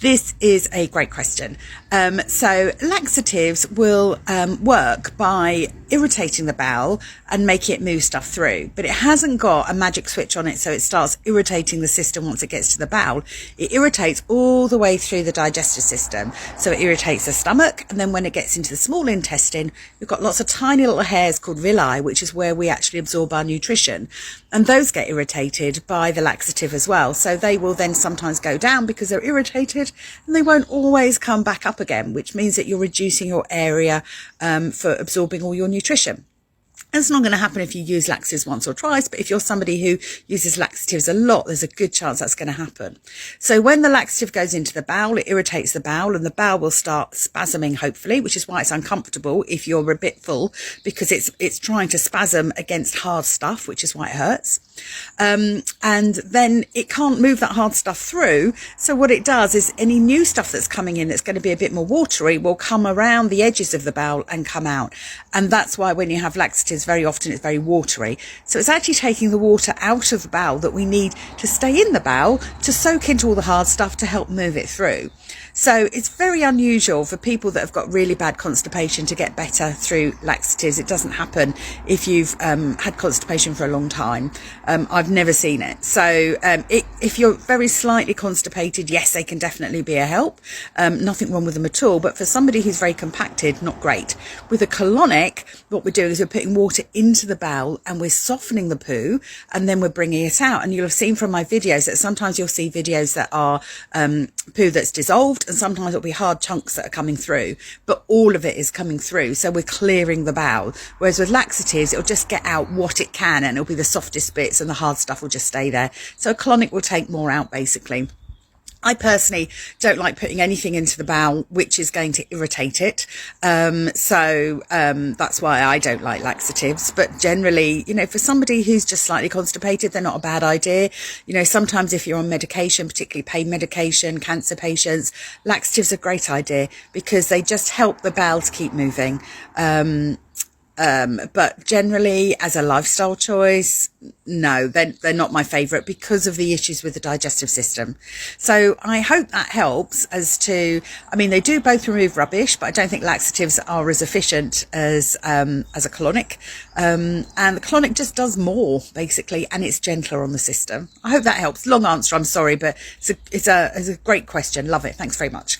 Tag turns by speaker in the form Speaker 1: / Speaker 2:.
Speaker 1: This is a great question. So laxatives will work by irritating the bowel and make it move stuff through, but it hasn't got a magic switch on it, so it starts irritating the system once it gets to the bowel. It irritates all the way through the digestive system, so it irritates the stomach, and then when it gets into the small intestine, we've got lots of tiny little hairs called villi, which is where we actually absorb our nutrition, and those get irritated by the laxative as well. So they will then sometimes go down because they're irritated, and they won't always come back up again, which means that you're reducing your area for absorbing all your nutrition. It's not going to happen if you use laxatives once or twice, but if you're somebody who uses laxatives a lot, there's a good chance that's going to happen. So when the laxative goes into the bowel, it irritates the bowel, and the bowel will start spasming, hopefully, which is why it's uncomfortable if you're a bit full, because it's trying to spasm against hard stuff, which is why it hurts. And then it can't move that hard stuff through. So what it does is any new stuff that's coming in that's going to be a bit more watery will come around the edges of the bowel and come out. And that's why when you have laxatives, very often it's very watery. So it's actually taking the water out of the bowel that we need to stay in the bowel to soak into all the hard stuff to help move it through. So it's very unusual for people that have got really bad constipation to get better through laxatives. It doesn't happen if you've had constipation for a long time. I've never seen it. So if you're very slightly constipated, yes, they can definitely be a help. Nothing wrong with them at all. But for somebody who's very compacted, not great. With a colonic, what we're doing is we're putting water into the bowel and we're softening the poo, and then we're bringing it out. And you'll have seen from my videos that sometimes you'll see videos that are poo that's dissolved, and sometimes it'll be hard chunks that are coming through, but all of it is coming through. So we're clearing the bowel. Whereas with laxatives, it'll just get out what it can, and it'll be the softest bits, and the hard stuff will just stay there. So a colonic will take more out, basically. I personally don't like putting anything into the bowel which is going to irritate it. So that's why I don't like laxatives. But generally, you know, for somebody who's just slightly constipated, they're not a bad idea. You know, sometimes if you're on medication, particularly pain medication, cancer patients, laxatives are a great idea because they just help the bowel to keep moving. But generally, as a lifestyle choice, no, they're not my favourite because of the issues with the digestive system. So I hope that helps as to, I mean, they do both remove rubbish, but I don't think laxatives are as efficient as a colonic. And the colonic just does more, basically, and it's gentler on the system. I hope that helps. Long answer, I'm sorry, but it's a great question. Love it. Thanks very much.